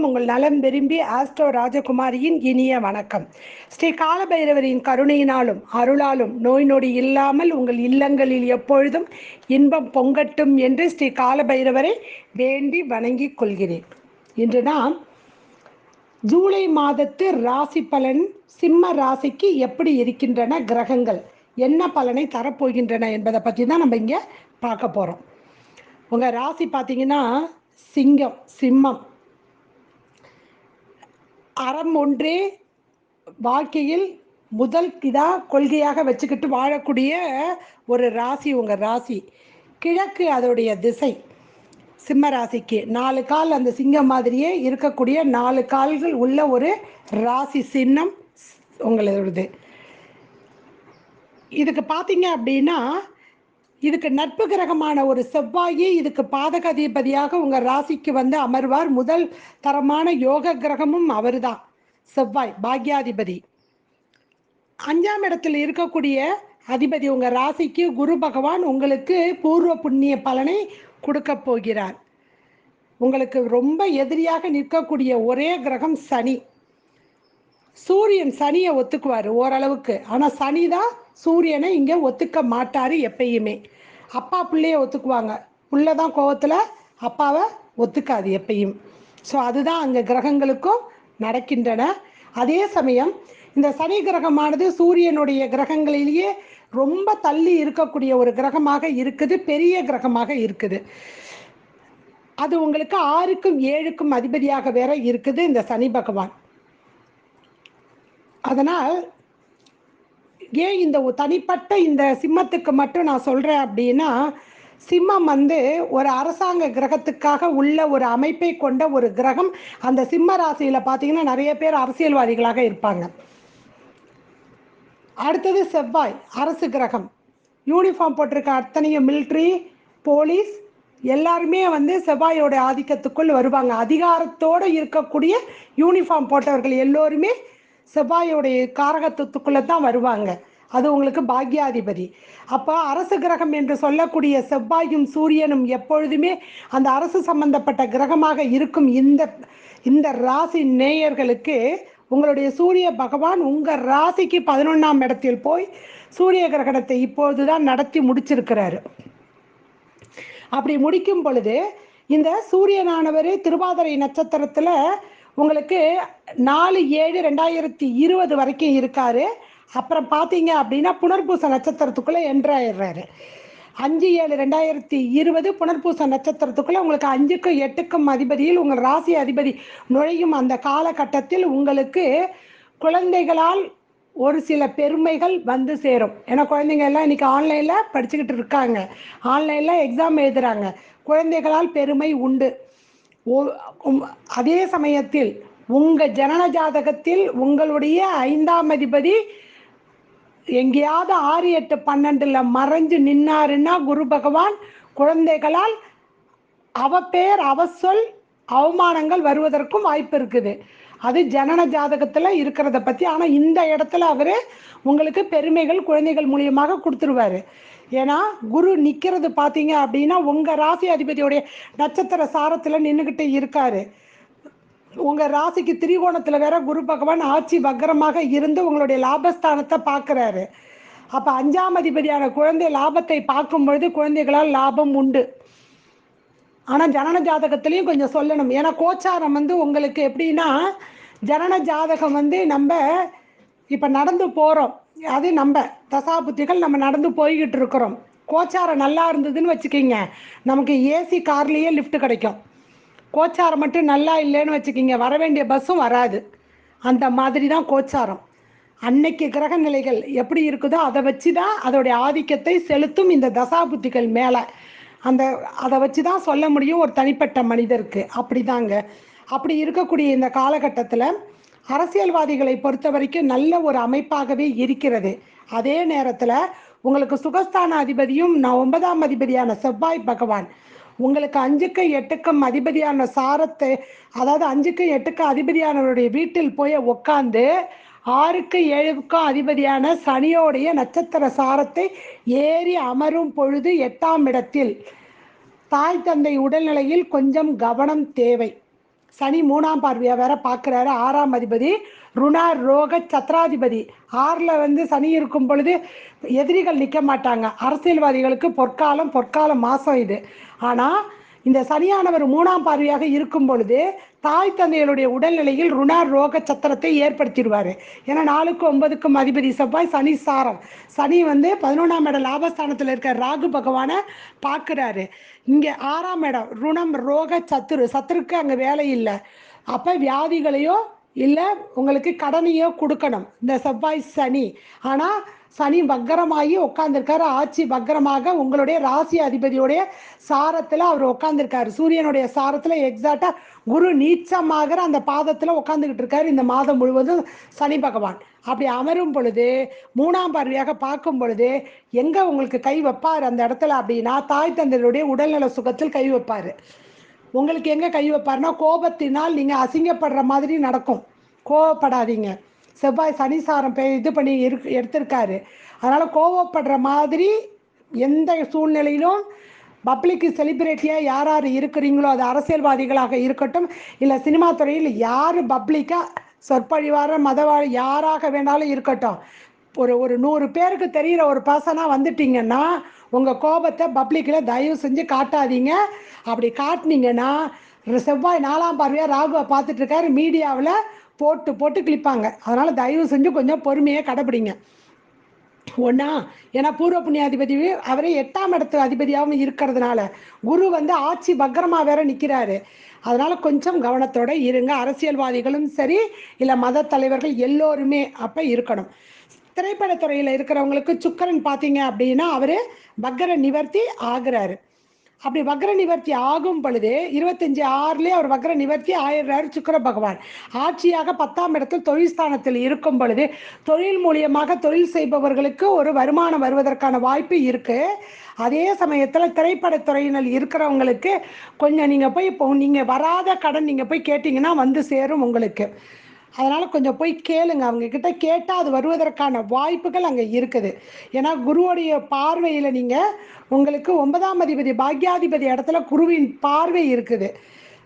உங்கள் நலம் விரும்பி ஆஸ்ட்ரோ ராஜகுமாரியின் இனிய வணக்கம். ஸ்ரீ காலபைரவரின் கருணையினாலும் அருளாலும் நோய் நொடி இல்லாமல் உங்கள் இல்லங்களில் எப்பொழுதும் இன்பம் பொங்கட்டும் என்று ஸ்ரீ காலபைரவரை வேண்டி வணங்கிக் கொள்கிறேன். இன்று நாம் ஜூலை மாதத்து ராசி பலன், சிம்ம ராசிக்கு எப்படி இருக்கின்றன கிரகங்கள், என்ன பலனை தரப்போகின்றன என்பதை பற்றி தான் நம்ம இங்கே பார்க்க போகிறோம். உங்கள் ராசி பார்த்தீங்கன்னா சிம்மம். அறம் ஒன்றே வாழ்க்கையில் முதல் கொள்கையாக வச்சுக்கிட்டு வாழக்கூடிய ஒரு ராசி உங்கள் ராசி. கிழக்கு அதோடைய திசை. சிம்ம ராசிக்கு 4 கால், அந்த சிங்கம் மாதிரியே இருக்கக்கூடிய 4 கால்கள் உள்ள ஒரு ராசி சின்னம் உங்களது. இதுக்கு பார்த்தீங்க அப்படின்னா, இதுக்கு நட்பு கிரகமான ஒரு செவ்வாயே இதுக்கு பாதக அதிபதியாக உங்கள் ராசிக்கு அமர்வார். முதல் தரமான யோக கிரகமும் அவர் தான், செவ்வாய் பாக்யாதிபதி. 5ஆம் இடத்தில் இருக்கக்கூடிய அதிபதி உங்கள் ராசிக்கு குரு பகவான் உங்களுக்கு பூர்வ புண்ணிய பலனை கொடுக்க போகிறார். உங்களுக்கு ரொம்ப எதிரியாக நிற்கக்கூடிய ஒரே கிரகம் சனி. சூரியன் சனியை ஒத்துக்குவார் ஓரளவுக்கு, ஆனால் சனி தான் சூரியனை இங்கே ஒத்துக்க மாட்டார் எப்பயுமே. அப்பா பிள்ளைய ஒத்துக்குவாங்க, பிள்ளை தான் கோவத்தில் அப்பாவை ஒத்துக்காது எப்பயும். ஸோ அதுதான் அங்கே கிரகங்களுக்கும் நடக்கின்றன. அதே சமயம் இந்த சனி கிரகமானது சூரியனுடைய கிரகங்களிலேயே ரொம்ப தள்ளி இருக்கக்கூடிய ஒரு கிரகமாக இருக்குது, பெரிய கிரகமாக இருக்குது. அது உங்களுக்கு 6க்கும் 7க்கும் அதிபதியாக வேற இருக்குது இந்த சனி பகவான். அதனால் ஏன் இந்த தனிப்பட்ட இந்த சிம்மத்துக்கு மட்டும் நான் சொல்கிறேன் அப்படின்னா, சிம்மம் ஒரு அரசாங்க கிரகத்துக்காக உள்ள ஒரு அமைப்பை கொண்ட ஒரு கிரகம். அந்த சிம்ம ராசியில் பார்த்தீங்கன்னா நிறைய பேர் அரசியல்வாதிகளாக இருப்பாங்க. அடுத்தது செவ்வாய், அரசு கிரகம். யூனிஃபார்ம் போட்டிருக்க அத்தனையும் மிலிட்ரி, போலீஸ் எல்லாருமே செவ்வாயோட ஆதிக்கத்துக்குள் வருவாங்க. அதிகாரத்தோடு இருக்கக்கூடிய யூனிஃபார்ம் போட்டவர்கள் எல்லோருமே செவ்வாயோடைய காரகத்துக்குள்ளே தான் வருவாங்க. அது உங்களுக்கு பாக்யாதிபதி. அப்போ அரசு கிரகம் என்று சொல்லக்கூடிய செவ்வாயும் சூரியனும் எப்பொழுதுமே அந்த அரசு சம்பந்தப்பட்ட கிரகமாக இருக்கும். இந்த ராசி நேயர்களுக்கு உங்களுடைய சூரிய பகவான் உங்கள் ராசிக்கு 11ஆம் இடத்தில் போய் சூரிய கிரகணத்தை இப்பொழுது தான் நடத்தி முடிச்சிருக்கிறாரு. அப்படி முடிக்கும் பொழுது இந்த சூரியனானவர் திருவாதிரை நட்சத்திரத்தில் உங்களுக்கு 4/7/2020 வரைக்கும் இருக்காரு. அப்புறம் பார்த்தீங்க அப்படின்னா புனர்பூச நட்சத்திரத்துக்குள்ளே என்ட்ராயிடுறாரு. 5/7/2020 புனர்பூச நட்சத்திரத்துக்குள்ளே உங்களுக்கு 5க்கும் 8க்கும் அதிபதியில் உங்கள் ராசி அதிபதி நுழையும் அந்த காலகட்டத்தில் உங்களுக்கு குழந்தைகளால் ஒரு சில பெருமைகள் சேரும். ஏன்னா குழந்தைங்க எல்லாம் இன்னைக்கு ஆன்லைனில் படிச்சுக்கிட்டு இருக்காங்க, ஆன்லைனில் எக்ஸாம் எழுதுகிறாங்க. குழந்தைகளால் பெருமை உண்டு. அதே சமயத்தில் உங்கள் ஜனன ஜாதகத்தில் உங்களுடைய 5ஆம் அதிபதி எங்கேயாவது 6, 8, 12 மறைஞ்சு நின்னாருன்னா குரு பகவான் குழந்தைகளால் அவப்பேர் அவசொல் அவமானங்கள் வருவதற்கும் வாய்ப்பு இருக்குது. அது ஜனன ஜாதகத்தில் இருக்கிறத பற்றி. ஆனால் இந்த இடத்துல அவர் உங்களுக்கு பெருமைகள் குழந்தைகள் மூலியமாக கொடுத்துருவார். ஏன்னா குரு நிற்கிறது பார்த்தீங்க அப்படின்னா உங்கள் ராசி அதிபதியோடைய நட்சத்திர சாரத்தில் நின்றுக்கிட்டு இருக்காரு. உங்கள் ராசிக்கு திரிகோணத்தில் வேற குரு பகவான் ஆட்சி வக்கரமாக இருந்து உங்களுடைய லாபஸ்தானத்தை பார்க்குறாரு. அப்போ 5ஆம் அதிபதியான குழந்தை லாபத்தை பார்க்கும் பொழுது குழந்தைகளால் லாபம் உண்டு. ஆனால் ஜனன ஜாதகத்திலையும் கொஞ்சம் சொல்லணும். ஏன்னா கோச்சாரம் உங்களுக்கு எப்படின்னா, ஜனன ஜாதகம் நம்ம இப்போ நடந்து போகிறோம், அது நம்ம தசாபுத்திகள் நம்ம நடந்து போய்கிட்டு இருக்கிறோம். கோச்சாரம் நல்லா இருந்ததுன்னு வச்சுக்கிங்க, நமக்கு ஏசி கார்லேயே லிஃப்ட் கிடைக்கும். கோச்சாரம் மட்டும் நல்லா இல்லைன்னு வச்சுக்கிங்க, வர வேண்டிய பஸ்ஸும் வராது. அந்த மாதிரி தான் கோச்சாரம். அன்னைக்கு கிரக நிலைகள் எப்படி இருக்குதோ அதை வச்சு தான் அதோடைய ஆதிக்கத்தை செலுத்தும் இந்த தசாபுத்திகள் மேலே. அதை வச்சு தான் சொல்ல முடியும் ஒரு தனிப்பட்ட மனிதருக்கு. அப்படி தாங்க. அப்படி இருக்கக்கூடிய இந்த காலகட்டத்தில் அரசியல்வாதிகளை பொறுத்த வரைக்கும் நல்ல ஒரு அமைப்பாகவே இருக்கிறது. அதே நேரத்தில் உங்களுக்கு சுகஸ்தான அதிபதியும் 9ஆம் அதிபதியான செவ்வாய் பகவான் உங்களுக்கு 5க்கும் 8க்கும் அதிபதியான சாரத்தை, அதாவது 5க்கும் 8க்கும் அதிபதியானவருடைய வீட்டில் போய் உட்காந்து 6க்கு 7க்கும் அதிபதியான சனியோடைய நட்சத்திர சாரத்தை ஏறி அமரும் பொழுது 8ஆம் இடத்தில் தாய் தந்தை உடல்நிலையில் கொஞ்சம் கவனம் தேவை. சனி 3ஆம் பார்வையா வேற பார்க்குறாரு. 6ஆம் அதிபதி ருணா ரோக சத்ராதிபதி. 6ல் சனி இருக்கும் பொழுது எதிரிகள் நிற்க மாட்டாங்க. அரசியல்வாதிகளுக்கு பொற்கால மாதம் இது. ஆனால் இந்த சனியானவர் 3ஆம் பார்வையாக இருக்கும் பொழுது தாய் தந்தைகளுடைய உடல்நிலையில் ருணா ரோக சத்திரத்தை ஏற்படுத்திடுவார். ஏன்னா 4க்கும் 9க்கும் அதிபதி செவ்வாய், சனி சாரம். சனி 11ஆம் இடம் லாபஸ்தானத்தில் இருக்க ராகு பகவானை பார்க்குறாரு. இங்கே 6ஆம் இடம் ருணம் ரோக சத்துருக்கு அங்கே வேலை இல்லை. அப்போ வியாதிகளையோ இல்லை உங்களுக்கு கடனையோ கொடுக்கணும் இந்த செவ்வாய் சனி. ஆனால் சனி வக்கரமாகி உட்காந்துருக்காரு. ஆட்சி வக்கரமாக உங்களுடைய ராசி அதிபதியோடைய சாரத்தில் அவர் உட்காந்துருக்காரு. சூரியனுடைய சாரத்தில் எக்ஸாக்டாக குரு நீச்சமாகிற அந்த பாதத்தில் உட்காந்துக்கிட்டு இருக்காரு இந்த மாதம் முழுவதும் சனி பகவான். அப்படி அமரும் பொழுது 3ஆம் பார்வையாக பார்க்கும் பொழுது எங்கே உங்களுக்கு கை வைப்பார் அந்த இடத்துல அப்படின்னா தாய் தந்தையுடைய உடல்நல சுகத்தில் கை வைப்பார். உங்களுக்கு எங்கே கை வைப்பார்னா கோபத்தினால் நீங்கள் அசிங்கப்படுற மாதிரி நடக்கும். கோபப்படாதீங்க. செவ்வாய் சனிசாரம் இது பண்ணி எடுத்திருக்காரு. அதனால் கோவப்படுற மாதிரி எந்த சூழ்நிலையிலும் பப்ளிக்கு செலிப்ரிட்டியாக யார் இருக்கிறீங்களோ, அது அரசியல்வாதிகளாக இருக்கட்டும் இல்லை சினிமா துறையில் யார் பப்ளிக்காக சொற்பழிவார மதவாழ் யாராக வேணாலும் இருக்கட்டும், ஒரு 100 பேருக்கு தெரிகிற ஒரு பர்சனாக வந்துட்டீங்கன்னா உங்கள் கோபத்தை பப்ளிக்கில் தயவு செஞ்சு காட்டாதீங்க. அப்படி காட்டினீங்கன்னா செவ்வாய் 4ஆம் பார்வையாக ராகுவை பார்த்துட்டு இருக்காரு. மீடியாவில் போட்டு கிளிப்பாங்க. அதனால் தயவு செஞ்சு கொஞ்சம் பொறுமையை கடைப்பிடிங்க. ஒன்றா ஏன்னா பூர்வ புண்ணியாதிபதி அவரே 8ஆம் இடத்து அதிபதியாகவும் இருக்கிறதுனால குரு ஆட்சி பத்திரமாக வேற நிற்கிறாரு. அதனால் கொஞ்சம் கவனத்தோடு இருங்க. அரசியல்வாதிகளும் சரி இல்லை மத தலைவர்கள் எல்லோருமே அப்போ இருக்கணும். திரைப்படத்துறையில் இருக்கிறவங்களுக்கு சுக்கிரன் பார்த்தீங்க அப்படின்னா அவர் வக்கர நிவர்த்தி ஆகிறாரு. அப்படி வக்ர நிவர்த்தி ஆகும் பொழுது 25/6 அவர் வக்ர நிவர்த்தி ஆயிடுறாரு சுக்கிர பகவான். ஆட்சியாக 10ஆம் இடத்தில் தொழில் ஸ்தானத்தில் இருக்கும் பொழுது தொழில் மூலியமாக தொழில் செய்பவர்களுக்கு ஒரு வருமானம் வருவதற்கான வாய்ப்பு இருக்கு. அதே சமயத்தில் திரைப்படத்துறையினர் இருக்கிறவங்களுக்கு கொஞ்சம் நீங்கள் போய் இப்போ நீங்கள் வராத கடன் நீங்கள் போய் கேட்டிங்கன்னா சேரும் உங்களுக்கு. அதனால் கொஞ்சம் போய் கேளுங்க. அவங்கக்கிட்ட கேட்டால் அது வருவதற்கான வாய்ப்புகள் அங்கே இருக்குது. ஏன்னா குருவுடைய பார்வையில் நீங்கள் உங்களுக்கு 9ஆம் அதிபதி பாக்யாதிபதி இடத்துல குருவின் பார்வை இருக்குது.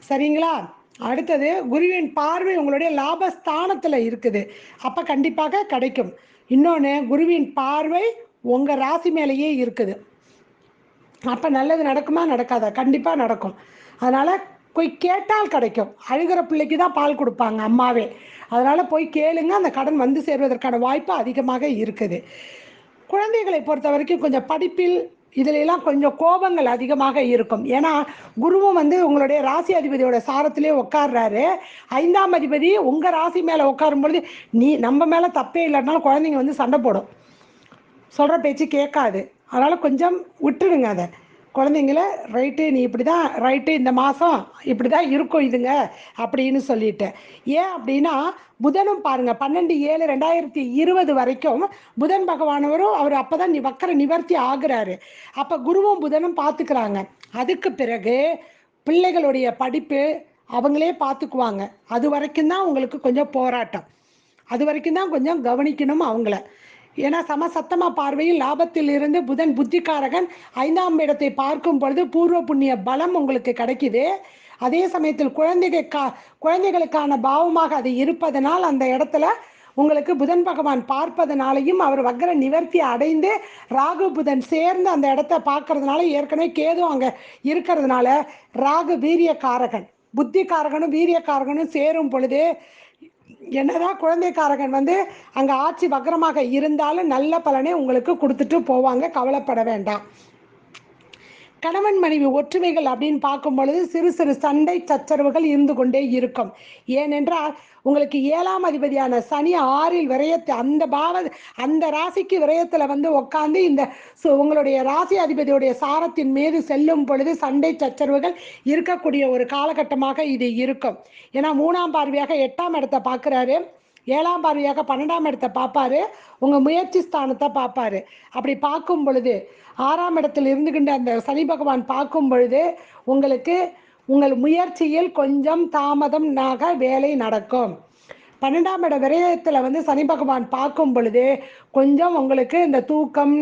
சரிங்களா? அடுத்தது குருவின் பார்வை உங்களுடைய லாபஸ்தானத்தில் இருக்குது. அப்போ கண்டிப்பாக கிடைக்கும். இன்னொன்று குருவின் பார்வை உங்கள் ராசி மேலேயே இருக்குது. அப்போ நல்லது நடக்குமா நடக்காதா? கண்டிப்பாக நடக்கும். அதனால் போய் கேட்டால் கிடைக்கும். அழுகிற பிள்ளைக்கு தான் பால் கொடுப்பாங்க அம்மாவே. அதனால் போய் கேளுங்க. அந்த கடன் சேர்வதற்கான வாய்ப்பு அதிகமாக இருக்குது. குழந்தைகளை பொறுத்த வரைக்கும் கொஞ்சம் படிப்பில் இதிலெல்லாம் கொஞ்சம் கோபங்கள் அதிகமாக இருக்கும். ஏன்னா குருவும் உங்களுடைய ராசி அதிபதியோட சாரத்திலே உட்கார்றாரு. 5ஆம் அதிபதி உங்கள் ராசி மேலே உட்காரும் பொழுது நம்ம மேலே தப்பே இல்லைனாலும் குழந்தைங்க சண்டை போடும், சொல்கிற பேச்சு கேட்காது. அதனால் கொஞ்சம் விட்டுடுங்க அதை. குழந்தைங்கள ரைட்டு நீ இப்படி தான் ரைட்டு இந்த மாதம் இப்படி தான் இருக்கும் இதுங்க அப்படின்னு சொல்லிட்டு. ஏன் அப்படின்னா புதனும் பாருங்கள் 12/7/2020 வரைக்கும் புதன் பகவானவரும் அவர் அப்போ தான் வக்கர நிவர்த்தி ஆகுறாரு. அப்போ குருவும் புதனும் பார்த்துக்கிறாங்க. அதுக்கு பிறகு பிள்ளைகளுடைய படிப்பு அவங்களே பார்த்துக்குவாங்க. அது வரைக்கும் தான் உங்களுக்கு கொஞ்சம் போராட்டம். அது வரைக்கும் தான் கொஞ்சம் கவனிக்கணும் அவங்கள. ஏன்னா சமசத்தமாக பார்வையில் லாபத்தில் இருந்து புதன் புத்திகாரகன் 5ஆம் இடத்தை பார்க்கும் பொழுது பூர்வ புண்ணிய பலம் உங்களுக்கு கிடைக்குது. அதே சமயத்தில் குழந்தைகளுக்கான பாவமாக அது இருப்பதனால் அந்த இடத்துல உங்களுக்கு புதன் பகவான் பார்ப்பதனாலையும் அவர் வக்ர நிவர்த்தி அடைந்து ராகு புதன் சேர்ந்து அந்த இடத்த பார்க்கறதுனால ஏற்கனவே கேது அங்கே இருக்கிறதுனால ராகு வீரியக்காரகன் புத்திகாரகனும் வீரியக்காரகனும் சேரும் பொழுது என்னதான் குழந்தைக்காரகன் அங்கே ஆட்சி வக்ரமாக இருந்தாலும் நல்ல பலனை உங்களுக்கு கொடுத்துட்டு போவாங்க. கவலைப்பட வேண்டாம். கணவன் மனைவி ஒற்றுமைகள் அப்படின்னு பார்க்கும் பொழுது சிறு சிறு சண்டை சச்சரவுகள் இருந்து கொண்டே இருக்கும். ஏனென்றால் உங்களுக்கு 7ஆம் அதிபதியான சனி 6இல் விரயத்தை அந்த ராசிக்கு விரயத்தில் உட்காந்து இந்த உங்களுடைய ராசி அதிபதியுடைய சாரத்தின் மீது செல்லும் பொழுது சண்டை சச்சரவுகள் இருக்கக்கூடிய ஒரு காலகட்டமாக இது இருக்கும். ஏன்னா 3ஆம் பார்வையாக 8ஆம் இடத்தை பார்க்குறாரு, 7ஆம் பார்வையாக 12ஆம் இடத்தை பார்ப்பாரு, உங்கள் முயற்சி ஸ்தானத்தை பார்ப்பாரு. அப்படி பார்க்கும் பொழுது 6ஆம் இடத்தில் இருந்துகின்ற அந்த சனி பகவான் பார்க்கும் பொழுது உங்களுக்கு உங்கள் முயற்சியில் கொஞ்சம் தாமதம்னாக வேலை நடக்கும். 12ஆம் இட விரயத்தில் வந்து சனி பகவான் பார்க்கும் பொழுது கொஞ்சம் உங்களுக்கு இந்த தூக்கம்,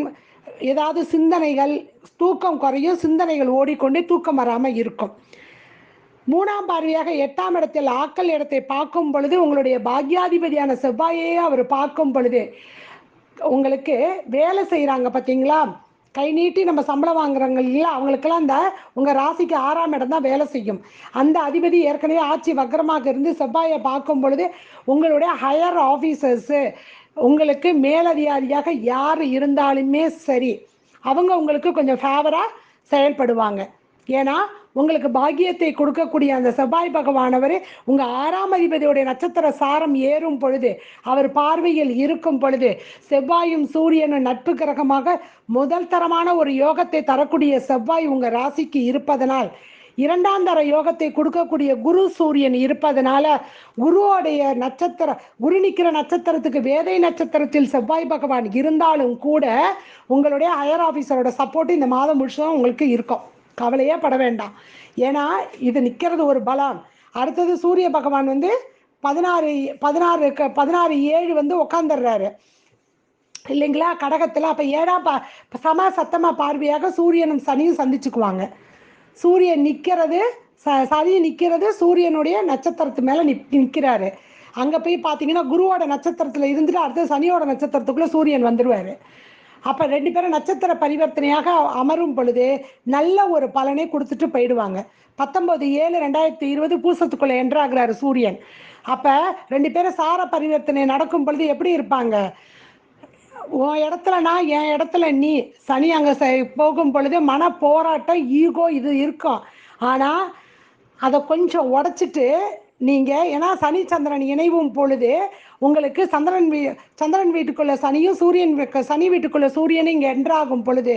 ஏதாவது சிந்தனைகள், தூக்கம் குறையும், சிந்தனைகள் ஓடிக்கொண்டே தூக்கம் வராமல் இருக்கும். 3ஆம் பார்வையாக 8ஆம் இடத்தில் ஆக்கல் இடத்தை பார்க்கும் பொழுது உங்களுடைய பாக்யாதிபதியான செவ்வாயே அவர் பார்க்கும் பொழுது உங்களுக்கு வேலை செய்கிறாங்க பார்த்தீங்களா, கை நீட்டி நம்ம சம்பளம் வாங்குறாங்க இல்லையா, அவங்களுக்கெல்லாம் அந்த உங்கள் ராசிக்கு 6ஆம் இடம் தான் வேலை செய்யும். அந்த அதிபதி ஏற்கனவே ஆட்சி வக்கரமாக இருந்து செவ்வாயை பார்க்கும் பொழுது உங்களுடைய ஹையர் ஆஃபீஸர்ஸு, உங்களுக்கு மேலதிகாரியாக யார் இருந்தாலுமே சரி, அவங்க உங்களுக்கு கொஞ்சம் ஃபேவராக செயல்படுவாங்க. ஏன்னா உங்களுக்கு பாக்கியத்தை கொடுக்கக்கூடிய அந்த செவ்வாய் பகவானவர் உங்கள் 6ஆம் அதிபதியுடைய நட்சத்திர சாரம் ஏறும் பொழுது, அவர் பார்வையில் இருக்கும் பொழுது, செவ்வாயும் சூரியனும் நட்பு கிரகமாக முதல் தரமான ஒரு யோகத்தை தரக்கூடிய செவ்வாய் உங்கள் ராசிக்கு இருப்பதனால், 2ஆம் தர யோகத்தை கொடுக்கக்கூடிய குரு சூரியன் இருப்பதனால, குருவோடைய குரு நிற்கிற நட்சத்திரத்துக்கு வேதை நட்சத்திரத்தில் செவ்வாய் பகவான் இருந்தாலும் கூட உங்களுடைய ஹையர் ஆஃபீஸரோட சப்போர்ட் இந்த மாதம் முழுசும் உங்களுக்கு இருக்கும். கவலையே பட வேண்டாம். ஏன்னா இது நிற்கிறது ஒரு பலம். அடுத்தது சூரிய பகவான் வந்து 16/7 வந்து உட்காந்துடுறாரு இல்லைங்களா கடகத்தில். அப்போ 7ஆம் சம சத்தமாக பார்வையாக சூரியனும் சனியும் சந்திச்சுக்குவாங்க. சூரியன் நிற்கிறது, சனி நிற்கிறது சூரியனுடைய நட்சத்திரத்து மேலே நிற்கிறாரு. அங்கே போய் பார்த்தீங்கன்னா குருவோட நட்சத்திரத்தில் இருந்துட்டு அடுத்து சனியோட நட்சத்திரத்துக்குள்ளே சூரியன் வந்துடுவார். அப்போ 2 பேரும் நட்சத்திர பரிவர்த்தனையாக அமரும் பொழுது நல்ல ஒரு பலனை கொடுத்துட்டு போயிடுவாங்க. 19/7/2020 பூசத்துக்குள்ளே என்ட்ராகிறாரு சூரியன். அப்போ 2 பேரும் சார பரிவர்த்தனை நடக்கும் பொழுது எப்படி இருப்பாங்க, உன் இடத்துல நான், என் இடத்துல நீ. சனி அங்கே போகும் பொழுது மன போராட்டம், ஈகோ இது இருக்கும். ஆனால் அதை கொஞ்சம் உடச்சிட்டு நீங்கள், ஏன்னா சனி சந்திரன் இணைவும் பொழுது உங்களுக்கு சந்திரன் வீட்டுக்குள்ள சனியும் சனி வீட்டுக்குள்ள சூரியனும் இங்கே என்ட்ராகும் பொழுது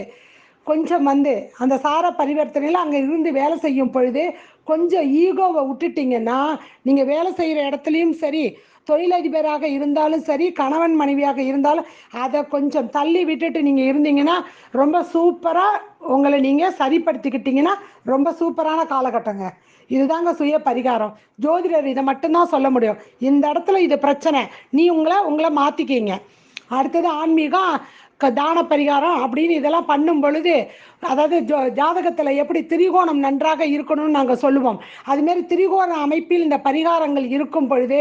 கொஞ்சம் வந்து அந்த சார பரிவர்த்தனையில் அங்கே இருந்து வேலை செய்யும் பொழுது கொஞ்சம் ஈகோவை விட்டுட்டிங்கன்னா, நீங்கள் வேலை செய்கிற இடத்துலையும் சரி, தொழிலதிபராக இருந்தாலும் சரி, கணவன் மனைவியாக இருந்தாலும் அதை கொஞ்சம் தள்ளி விட்டுட்டு நீங்கள் இருந்தீங்கன்னா ரொம்ப சூப்பராக உங்களை நீங்கள் சரிப்படுத்திக்கிட்டீங்கன்னா ரொம்ப சூப்பரான காலகட்டங்க. இதுதாங்க சுய பரிகாரம். ஜோதிடர் இதை மட்டும்தான் சொல்ல முடியும். இந்த இடத்துல இது பிரச்சனை, நீ உங்களை மாற்றிக்கிங்க. அடுத்தது ஆன்மீகம், தான பரிகாரம் அப்படின்னு இதெல்லாம் பண்ணும் பொழுது, அதாவது ஜாதகத்தில் எப்படி திரிகோணம் நன்றாக இருக்கணும்னு நாங்கள் சொல்லுவோம், அதுமாரி திரிகோண அமைப்பில் இந்த பரிகாரங்கள் இருக்கும் பொழுது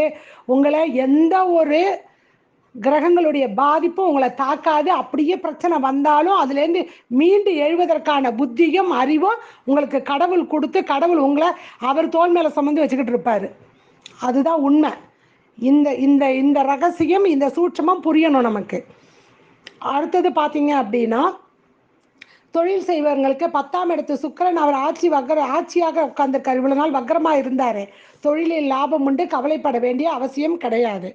உங்களை எந்த ஒரு கிரகங்களுடைய பாதிப்பும் உங்களை தாக்காது. அப்படியே பிரச்சனை வந்தாலும் அதுலேருந்து மீண்டு எழுவதற்கான புத்தியும் அறிவும் உங்களுக்கு கடவுள் கொடுத்து, கடவுள் உங்களை அவர் தோல் மேலே சுமந்து வச்சுக்கிட்டு இருப்பார். அதுதான் உண்மை. இந்த இந்த இந்த ரகசியம், இந்த சூட்சமம் புரியணும் நமக்கு. அடுத்தது பார்த்தீங்க அப்படின்னா, தொழில் செய்வர்களுக்கு 10ஆம் இடத்து சுக்கிரன் அவர் ஆட்சியாக உட்கார்ந்துருக்கார். இவ்வளவு நாள் வக்கரமாக இருந்தார். தொழிலில் லாபம் உண்டு, கவலைப்பட வேண்டிய அவசியம் கிடையாது.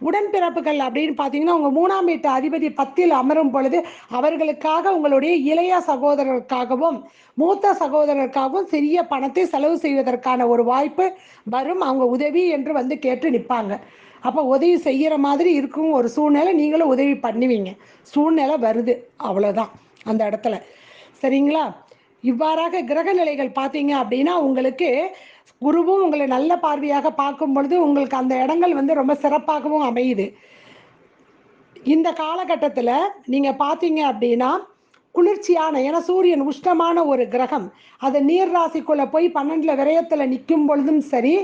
உடன்பிறப்புகள் அப்படின்னு பார்த்தீங்கன்னா, உங்கள் 3ஆம் வீட்டு அதிபதி 10ல் அமரும் பொழுது அவர்களுக்காக, உங்களுடைய இளைய சகோதரருக்காகவும் மூத்த சகோதரருக்காகவும் சிறிய பணத்தை செலவு செய்வதற்கான ஒரு வாய்ப்பு வரும். அவங்க உதவி என்று வந்து கேட்டு நிற்பாங்க. அப்போ உதவி செய்கிற மாதிரி இருக்கும் ஒரு சூழ்நிலை, நீங்களும் உதவி பண்ணுவீங்க. சூழ்நிலை வருது, அவ்வளோதான் அந்த இடத்துல. சரிங்களா? இவ்வாறாக கிரக நிலைகள் பார்த்தீங்க அப்படின்னா, உங்களுக்கு குருவும் உங்களை நல்ல பார்வையாக பார்க்கும் பொழுது உங்களுக்கு அந்த இடங்கள் வந்து ரொம்ப சிறப்பாகவும் அமையுது. இந்த காலகட்டத்தில் நீங்கள் பார்த்தீங்க அப்படின்னா குளிர்ச்சியான, ஏன்னா சூரியன் உஷ்ணமான ஒரு கிரகம், அது நீர் ராசிக்குள்ளே போய் 12ல் விரயத்தில் நிற்கும் பொழுதும் சரி,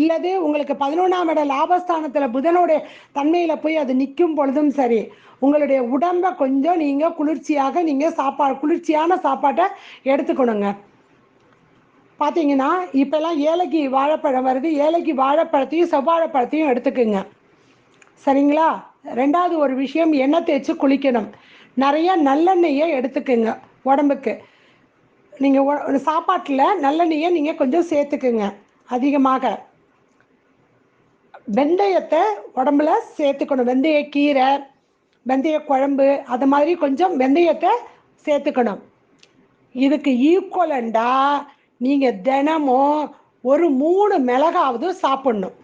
இல்லது உங்களுக்கு 11ஆம் இட லாபஸ்தானத்தில் புதனுடைய தன்மையில் போய் அது நிற்கும் பொழுதும் சரி, உங்களுடைய உடம்பை கொஞ்சம் நீங்கள் குளிர்ச்சியாக குளிர்ச்சியான சாப்பாட்டை எடுத்துக்கணுங்க. பார்த்தீங்கன்னா இப்போல்லாம் ஏலக்கி வாழைப்பழம் வருது, ஏலக்கி வாழைப்பழத்தையும் செவ்வாழைப்பழத்தையும் எடுத்துக்குங்க. சரிங்களா? 2வது ஒரு விஷயம், எண்ணெய் தேய்ச்சி குளிக்கணும். நிறைய நல்லெண்ணெயை எடுத்துக்குங்க உடம்புக்கு. நீங்கள் சாப்பாட்டில் நல்லெண்ணெயை நீங்கள் கொஞ்சம் சேர்த்துக்குங்க அதிகமாக. வெந்தயத்தை உடம்புல சேர்த்துக்கணும். வெந்தயக்கீரை, வெந்தய குழம்பு, அது மாதிரி கொஞ்சம் வெந்தயத்தை சேர்த்துக்கணும். இதுக்கு ஈக்குவலண்டாக நீங்கள் தினமும் ஒரு 3 மிளகாவது சாப்பிட்ணும்.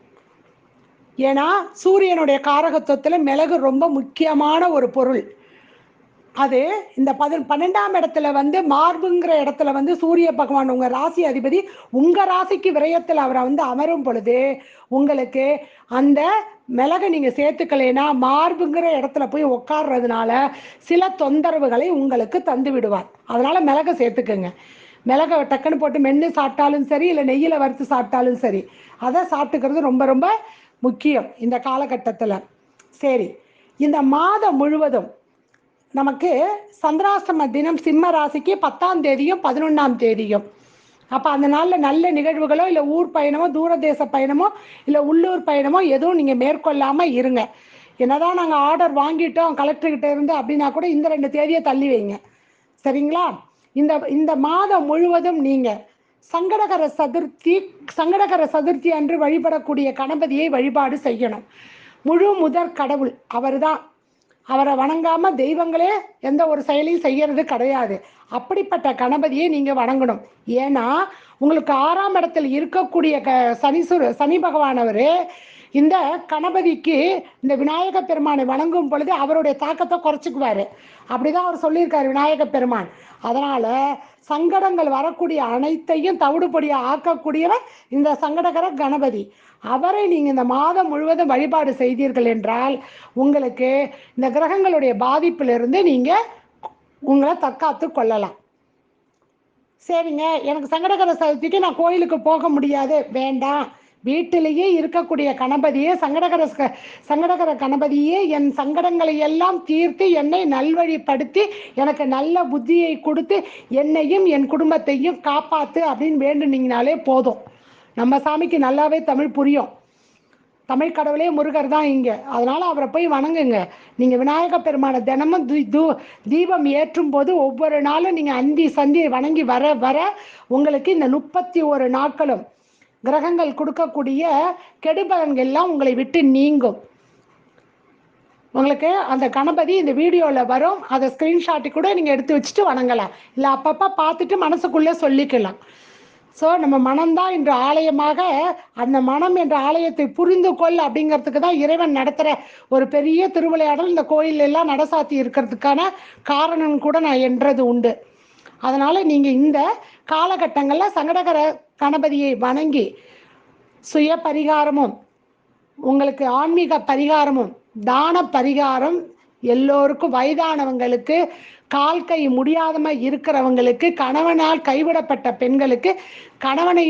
ஏன்னா சூரியனுடைய காரகத்துவத்தில் மிளகு ரொம்ப முக்கியமான ஒரு பொருள். அது இந்த 12ஆம் இடத்துல வந்து மார்புங்கிற இடத்துல வந்து சூரிய பகவான் உங்கள் ராசி அதிபதி உங்கள் ராசிக்கு விரயத்தில் அவரை வந்து அமரும் பொழுது உங்களுக்கு அந்த மிளகை நீங்கள் சேர்த்துக்கலைன்னா மார்புங்கிற இடத்துல போய் உட்கார்றதுனால சில தொந்தரவுகளை உங்களுக்கு தந்து விடுவார். அதனால் மிளகை சேர்த்துக்குங்க. மிளகை டக்குன்னு போட்டு மென்று சாப்பிட்டாலும் சரி, இல்லை நெய்யில் வறுத்து சாப்பிட்டாலும் சரி, அதை சாப்பிட்டுக்கிறது ரொம்ப ரொம்ப முக்கியம் இந்த காலகட்டத்தில். சரி, இந்த மாதம் முழுவதும் நமக்கு சந்திராஷ்டம தினம் சிம்ம ராசிக்கு 10ஆம் தேதியும் 11ஆம் தேதியும். அப்போ அந்த நாளில் நல்ல நிகழ்வுகளோ இல்லை ஊர் பயணமோ தூரதேச பயணமோ இல்லை உள்ளூர் பயணமோ எதுவும் நீங்கள் மேற்கொள்ளாமல் இருங்க. என்னதான் நாங்கள் ஆர்டர் வாங்கிட்டோம் கலெக்டர்கிட்ட இருந்து அப்படின்னா கூட இந்த 2 தேதியை தள்ளி வைங்க. சரிங்களா? இந்த மாதம் முழுவதும் நீங்கள் சங்கடகர சதுர்த்தி அன்று வழிபடக்கூடிய கணபதியை வழிபாடு செய்யணும். முழு முதற் கடவுள் அவர் தான். அவரை வணங்காமல் தெய்வங்களே எந்த ஒரு செயலையும் செய்யறது கிடையாது. அப்படிப்பட்ட கணபதியை நீங்கள் வணங்கணும். ஏன்னா உங்களுக்கு 6ஆம் இடத்தில் இருக்கக்கூடிய சனி பகவானவர் இந்த கணபதிக்கு இந்த விநாயக பெருமானை வணங்கும் பொழுது அவருடைய தாக்கத்தை குறைச்சிக்குவார். அப்படிதான் அவர் சொல்லியிருக்காரு விநாயக பெருமான். அதனால் சங்கடங்கள் வரக்கூடிய அனைத்தையும் தவிடுபொடியாக ஆக்கக்கூடியவர் இந்த சங்கடகர கணபதி. அவரை நீங்கள் இந்த மாதம் முழுவதும் வழிபாடு செய்தீர்கள் என்றால் உங்களுக்கு இந்த கிரகங்களுடைய பாதிப்பிலிருந்து நீங்கள் உங்களை தற்காத்து கொள்ளலாம். சரிங்க, எனக்கு சங்கடகர சதுர்த்திக்கு நான் கோயிலுக்கு போக முடியாது, வேண்டாம். வீட்டிலேயே இருக்கக்கூடிய கணபதியே சங்கடகர கணபதியே என் சங்கடங்களை எல்லாம் தீர்த்து என்னை நல்வழிப்படுத்தி எனக்கு நல்ல புத்தியை கொடுத்து என்னையும் என் குடும்பத்தையும் காப்பாற்று அப்படின்னு வேண்டுனீங்கனாலே போதும். நம்ம சாமிக்கு நல்லாவே தமிழ் புரியும். தமிழ் கடவுளே முருகர் தான் இங்கே. அதனால் அவரை போய் வணங்குங்க. நீங்கள் விநாயக பெருமானை தினமும் தீபம் ஏற்றும் போது ஒவ்வொரு நாளும் நீங்கள் அந்தி சந்தி வணங்கி வர வர உங்களுக்கு இந்த 31 நாட்களும் கிரகங்கள் கொடுக்கக்கூடிய கெடுபலன்கள்லாம் உங்களை விட்டு நீங்கும். உங்களுக்கு அந்த கணபதி இந்த வீடியோவில் வரும். அதை ஸ்க்ரீன்ஷாட்டு கூட நீங்கள் எடுத்து வச்சுட்டு வணங்கலாம். இல்லை அப்பப்போ பார்த்துட்டு மனசுக்குள்ளே சொல்லிக்கலாம். ஸோ நம்ம மனம்தான் என்ற ஆலயமாக, அந்த மனம் என்ற ஆலயத்தை புரிந்து கொள் அப்படிங்கிறதுக்கு தான் இறைவன் நடத்துகிற ஒரு பெரிய திருவிளையாடல் இந்த கோயிலெல்லாம் நடசாத்தி இருக்கிறதுக்கான காரணம் கூட நான் என்றது உண்டு. அதனால் நீங்கள் இந்த காலகட்டங்களில் சங்கடகர கணபதியை வணங்கி சுய பரிகாரமும் உங்களுக்கு ஆன்மீக பரிகாரமும் தான பரிகாரம் எல்லோருக்கும், வயதானவங்களுக்கு, கால் கை முடியாதம இருக்கிறவங்களுக்கு, கணவனால் கைவிடப்பட்ட பெண்களுக்கு, கணவனை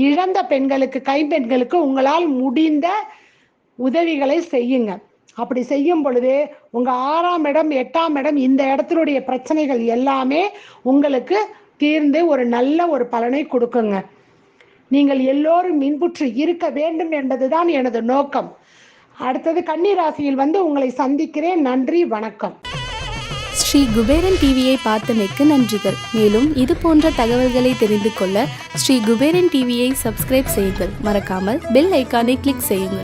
இழந்த பெண்களுக்கு, கைப்பெண்களுக்கு உங்களால் முடிந்த உதவிகளை செய்யுங்க. அப்படி செய்யும் பொழுது உங்கள் 6ஆம் இடம் 8ஆம் இடம் இந்த இடத்தினுடைய பிரச்சனைகள் எல்லாமே உங்களுக்கு தீர்ந்து ஒரு நல்ல ஒரு பலனை கொடுக்குங்க. நீங்கள் எல்லோரும் மின்புற்று இருக்க வேண்டும் என்பதுதான் எனது நோக்கம். அடுத்தது கன்னி ராசியில் வந்து உங்களை சந்திக்கிறேன். நன்றி, வணக்கம். ஸ்ரீ குபேரன் டிவியை பார்த்தமைக்கு நன்றிகள். மேலும் இது போன்ற தகவல்களை தெரிந்து கொள்ள ஸ்ரீ குபேரன் டிவியை சப்ஸ்கிரைப் செய்யுங்கள். மறக்காமல் பெல் ஐக்கானை கிளிக் செய்யுங்கள்.